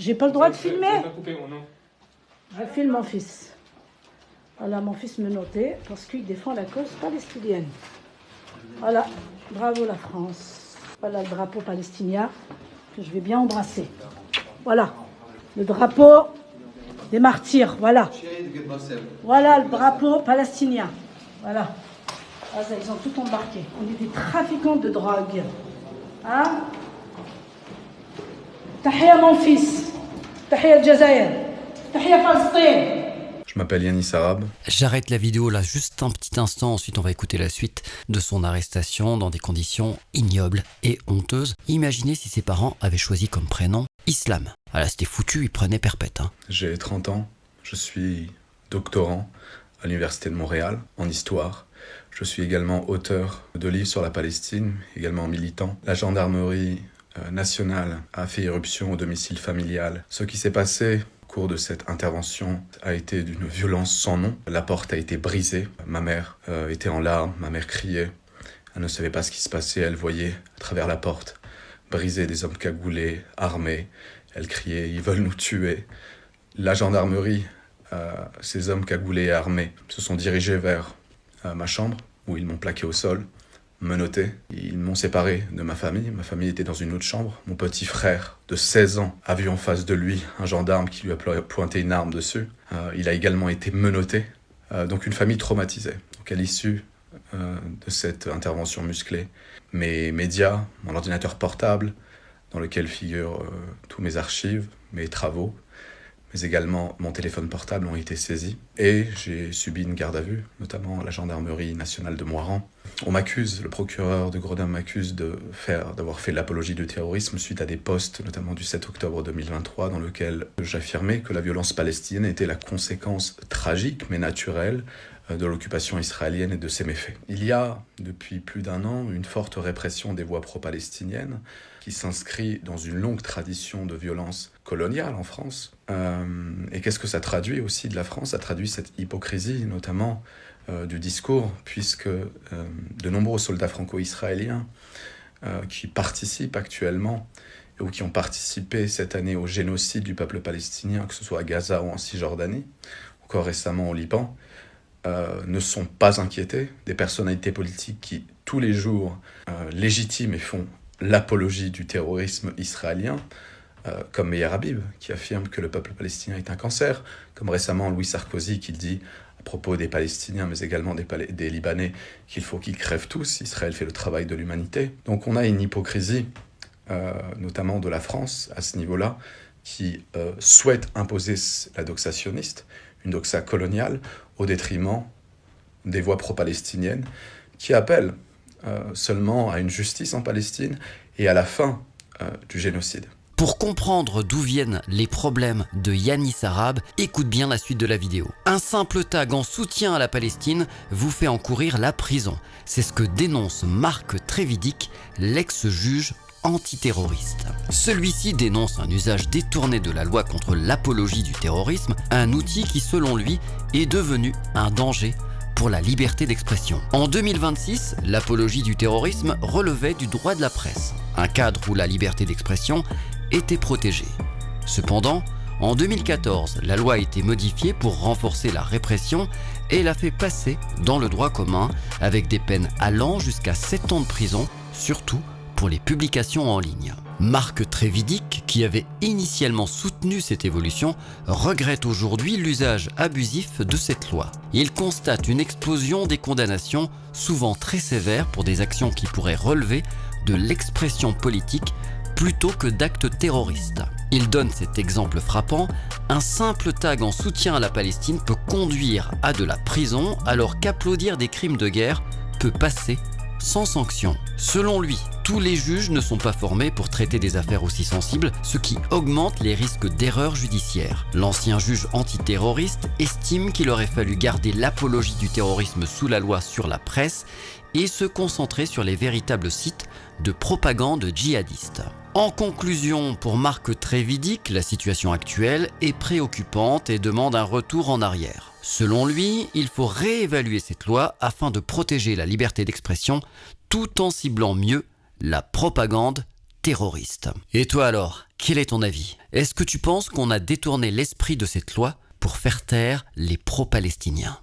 J'ai pas le droit de filmer. Pas coupé, non. Je filme mon fils. Voilà, mon fils me notait parce qu'il défend la cause palestinienne. Voilà, bravo la France. Voilà le drapeau palestinien que je vais bien embrasser. Voilà, le drapeau des martyrs, voilà. Voilà le drapeau palestinien. Voilà. Ah, ça, ils ont tout embarqué. On est des trafiquants de drogue. Hein? Tahia mon fils. Tahia Jazair. Tahia Palestine. Je m'appelle Yanis Arabe. J'arrête la vidéo là juste un petit instant, ensuite on va écouter la suite de son arrestation dans des conditions ignobles et honteuses. Imaginez si ses parents avaient choisi comme prénom Islam. Voilà, c'était foutu, ils prenaient perpète. J'ai 30 ans, je suis doctorant à l'Université de Montréal en histoire. Je suis également auteur de livres sur la Palestine, également militant. La gendarmerie nationale a fait irruption au domicile familial. Ce qui s'est passé au cours de cette intervention a été d'une violence sans nom. La porte a été brisée. Ma mère était en larmes, ma mère criait. Elle ne savait pas ce qui se passait, elle voyait à travers la porte briser des hommes cagoulés, armés. Elle criait « Ils veulent nous tuer ». La gendarmerie, ces hommes cagoulés et armés, se sont dirigés vers ma chambre, où ils m'ont plaqué au sol, menotté. Ils m'ont séparé de ma famille. Ma famille était dans une autre chambre. Mon petit frère de 16 ans a vu en face de lui un gendarme qui lui a pointé une arme dessus. Il a également été menotté. Donc une famille traumatisée. Donc à l'issue de cette intervention musclée, mes médias, mon ordinateur portable, dans lequel figurent tous mes archives, mes travaux, mais également mon téléphone portable ont été saisis. Et j'ai subi une garde à vue, notamment à la gendarmerie nationale de Moiran. On m'accuse, le procureur de Gredin m'accuse d'avoir fait l'apologie du terrorisme suite à des posts, notamment du 7 octobre 2023, dans lequel j'affirmais que la violence palestinienne était la conséquence tragique, mais naturelle, de l'occupation israélienne et de ses méfaits. Il y a, depuis plus d'un an, une forte répression des voix pro-palestiniennes qui s'inscrit dans une longue tradition de violence coloniale en France. Et qu'est-ce que ça traduit aussi de la France? Ça traduit cette hypocrisie, notamment du discours, puisque de nombreux soldats franco-israéliens qui participent actuellement ou qui ont participé cette année au génocide du peuple palestinien, que ce soit à Gaza ou en Cisjordanie, encore récemment au Liban, ne sont pas inquiétés des personnalités politiques qui, tous les jours, légitiment et font l'apologie du terrorisme israélien, comme Meir Habib, qui affirme que le peuple palestinien est un cancer, comme récemment Louis Sarkozy, qui dit à propos des Palestiniens, mais également des Libanais, qu'il faut qu'ils crèvent tous, Israël fait le travail de l'humanité. Donc on a une hypocrisie, notamment de la France, à ce niveau-là, qui souhaite imposer la doxa sioniste, une doxa coloniale, au détriment des voix pro-palestiniennes, qui appellent seulement à une justice en Palestine et à la fin du génocide. Pour comprendre d'où viennent les problèmes de Yanis Arabe, écoute bien la suite de la vidéo. Un simple tag en soutien à la Palestine vous fait encourir la prison. C'est ce que dénonce Marc Trévidic, l'ex-juge antiterroriste. Celui-ci dénonce un usage détourné de la loi contre l'apologie du terrorisme, un outil qui, selon lui, est devenu un danger pour la liberté d'expression. En 2026, l'apologie du terrorisme relevait du droit de la presse, un cadre où la liberté d'expression était protégée. Cependant, en 2014, la loi a été modifiée pour renforcer la répression et l'a fait passer dans le droit commun avec des peines allant jusqu'à 7 ans de prison, surtout pour les publications en ligne. Marc Trévidic, qui avait initialement soutenu cette évolution, regrette aujourd'hui l'usage abusif de cette loi. Il constate une explosion des condamnations, souvent très sévères pour des actions qui pourraient relever de l'expression politique plutôt que d'actes terroristes. Il donne cet exemple frappant: un simple tag en soutien à la Palestine peut conduire à de la prison, alors qu'applaudir des crimes de guerre peut passer sans sanction. Selon lui, tous les juges ne sont pas formés pour traiter des affaires aussi sensibles, ce qui augmente les risques d'erreurs judiciaires. L'ancien juge antiterroriste estime qu'il aurait fallu garder l'apologie du terrorisme sous la loi sur la presse et se concentrer sur les véritables sites de propagande djihadiste. En conclusion, pour Marc Trévidic, la situation actuelle est préoccupante et demande un retour en arrière. Selon lui, il faut réévaluer cette loi afin de protéger la liberté d'expression tout en ciblant mieux la propagande terroriste. Et toi alors, Quel est ton avis? Est-ce que tu penses qu'on a détourné l'esprit de cette loi pour faire taire les pro-palestiniens?